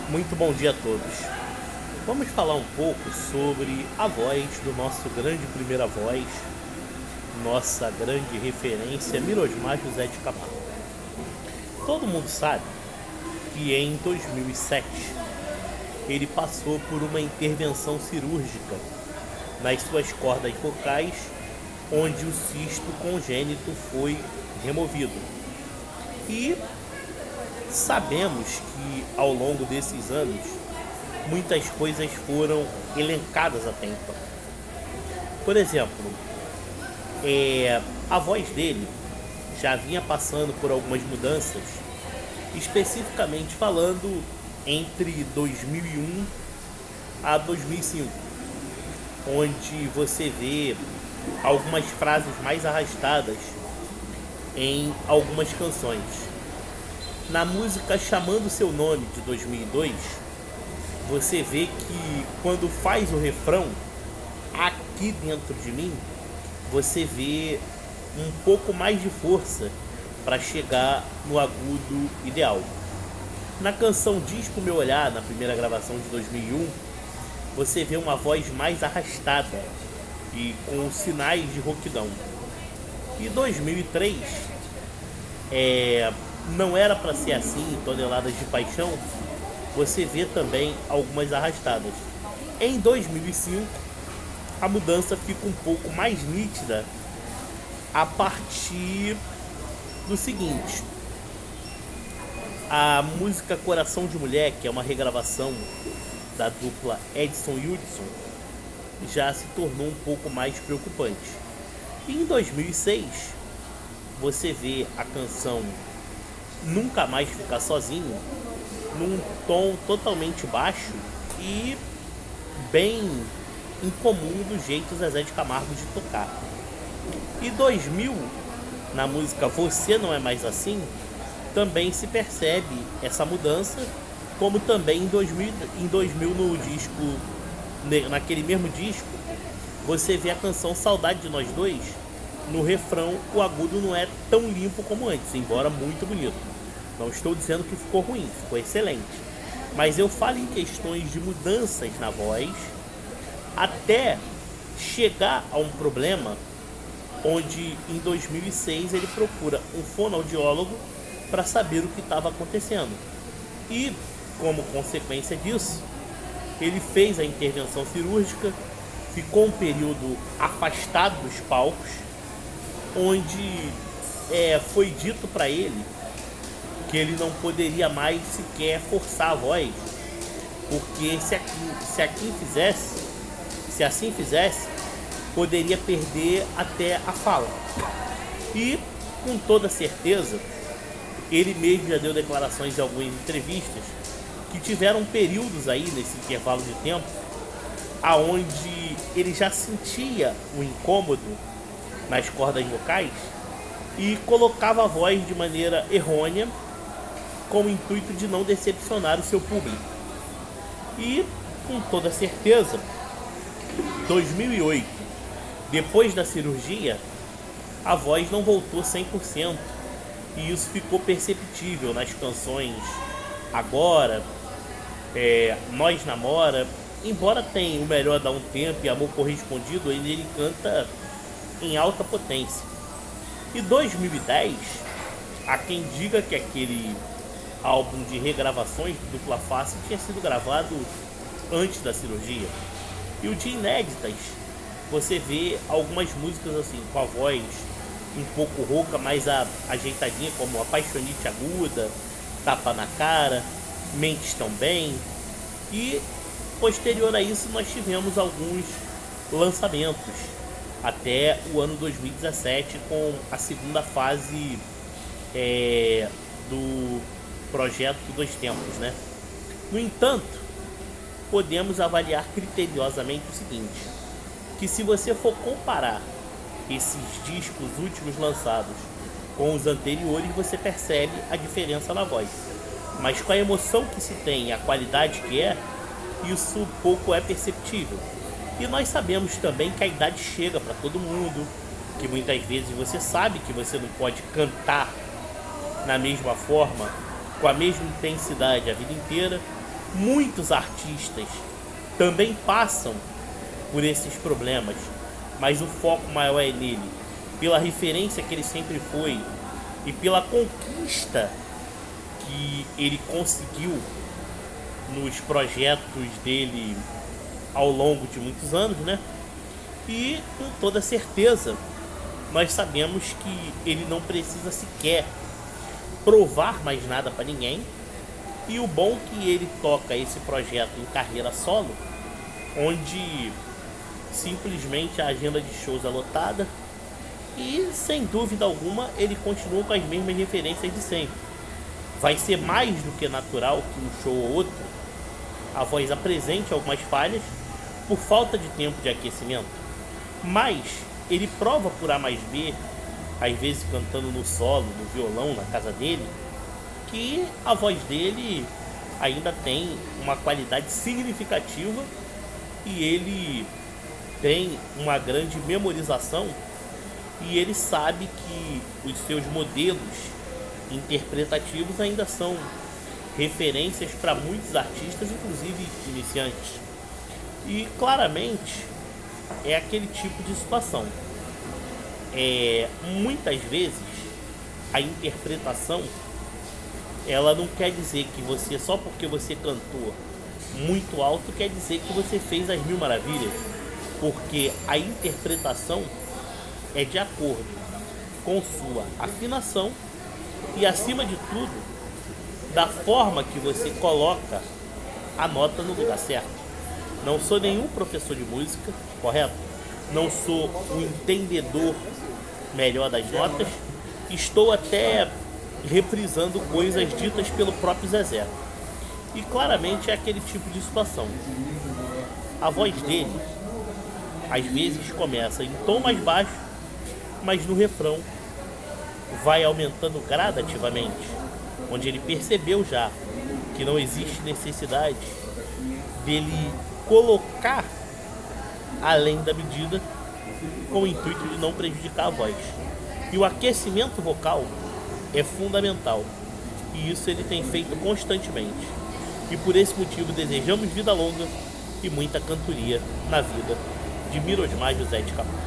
Muito bom dia a todos. Vamos falar um pouco sobre a voz do nosso grande primeira voz, nossa grande referência, Mirosmar José de Camargo. Todo mundo sabe que em 2007 ele passou por uma intervenção cirúrgica nas suas cordas vocais, onde o cisto congênito foi removido. E sabemos que ao longo desses anos muitas coisas foram elencadas até então. Por exemplo, a voz dele já vinha passando por algumas mudanças, especificamente falando entre 2001 a 2005, onde você vê algumas frases mais arrastadas em algumas canções. Na música Chamando Seu Nome, de 2002, você vê que quando faz o refrão, aqui dentro de mim, você vê um pouco mais de força para chegar no agudo ideal. Na canção Diz Pro Meu Olhar, na primeira gravação de 2001, você vê uma voz mais arrastada e com sinais de rouquidão. E 2003, Não Era Pra Ser Assim, Toneladas de Paixão, você vê também algumas arrastadas. Em 2005, a mudança fica um pouco mais nítida a partir do seguinte: a música Coração de Mulher, que é uma regravação da dupla Edson Hudson, já se tornou um pouco mais preocupante. E em 2006, você vê a canção Nunca Mais Ficar Sozinho num tom totalmente baixo e bem incomum do jeito Zezé de Camargo de tocar. E 2000, na música Você Não É Mais Assim, também se percebe essa mudança, como também em 2000 no disco, naquele mesmo disco, você vê a canção Saudade de Nós Dois. No refrão, o agudo não é tão limpo como antes, embora muito bonito. Não estou dizendo que ficou ruim, ficou excelente. Mas eu falo em questões de mudanças na voz, até chegar a um problema onde em 2006 ele procura um fonoaudiólogo para saber o que estava acontecendo. E, como consequência disso, ele fez a intervenção cirúrgica, ficou um período afastado dos palcos, onde foi dito para ele que ele não poderia mais sequer forçar a voz, porque se assim fizesse, poderia perder até a fala. E, com toda certeza, ele mesmo já deu declarações em algumas entrevistas que tiveram períodos aí nesse intervalo de tempo aonde ele já sentia o incômodo nas cordas vocais e colocava a voz de maneira errônea com o intuito de não decepcionar o seu público. E, com toda certeza, 2008, depois da cirurgia, a voz não voltou 100%, e isso ficou perceptível nas canções Agora, Nós Namora. Embora tenha O Melhor Dá um Tempo e Amor Correspondido, ele canta em alta potência. E 2010, há quem diga que aquele álbum de regravações do Dupla Face tinha sido gravado antes da cirurgia. E o de inéditas, você vê algumas músicas assim, com a voz um pouco rouca, mais ajeitadinha, como Apaixonite Aguda, Tapa na Cara, Mentes Tão Bem. E posterior a isso nós tivemos alguns lançamentos até o ano 2017, com a segunda fase do projeto Dois Tempos, né? No entanto, podemos avaliar criteriosamente o seguinte: que se você for comparar esses discos últimos lançados com os anteriores, você percebe a diferença na voz. Mas com a emoção que se tem e a qualidade que isso pouco é perceptível. E nós sabemos também que a idade chega para todo mundo, que muitas vezes você sabe que você não pode cantar na mesma forma, com a mesma intensidade a vida inteira, Muitos artistas também passam por esses problemas, mas o foco maior é nele, pela referência que ele sempre foi e pela conquista que ele conseguiu nos projetos dele ao longo de muitos anos, né? E com toda certeza nós sabemos que ele não precisa sequer provar mais nada para ninguém. E o bom é que ele toca esse projeto em carreira solo, onde simplesmente a agenda de shows é lotada e, sem dúvida alguma, ele continua com as mesmas referências de sempre. Vai ser mais do que natural que um show ou outro a voz apresente algumas falhas por falta de tempo de aquecimento, mas ele prova por A mais B, às vezes cantando no solo, no violão, na casa dele, que a voz dele ainda tem uma qualidade significativa e ele tem uma grande memorização e ele sabe que os seus modelos interpretativos ainda são referências para muitos artistas, inclusive iniciantes. E claramente é aquele tipo de situação. Muitas vezes a interpretação ela não quer dizer que você, só porque você cantou muito alto, quer dizer que você fez as mil maravilhas, porque a interpretação é de acordo com sua afinação e, acima de tudo, da forma que você coloca a nota no lugar certo. Não sou nenhum professor de música, correto? Não sou um entendedor melhor das notas. Estou até reprisando coisas ditas pelo próprio Zezé. E claramente é aquele tipo de situação. A voz dele, às vezes, começa em tom mais baixo, mas no refrão vai aumentando gradativamente, onde ele percebeu já que não existe necessidade dele colocar além da medida com o intuito de não prejudicar a voz. E o aquecimento vocal é fundamental, e isso ele tem feito constantemente. E por esse motivo desejamos vida longa e muita cantoria na vida de Mirosmar José de Camargo.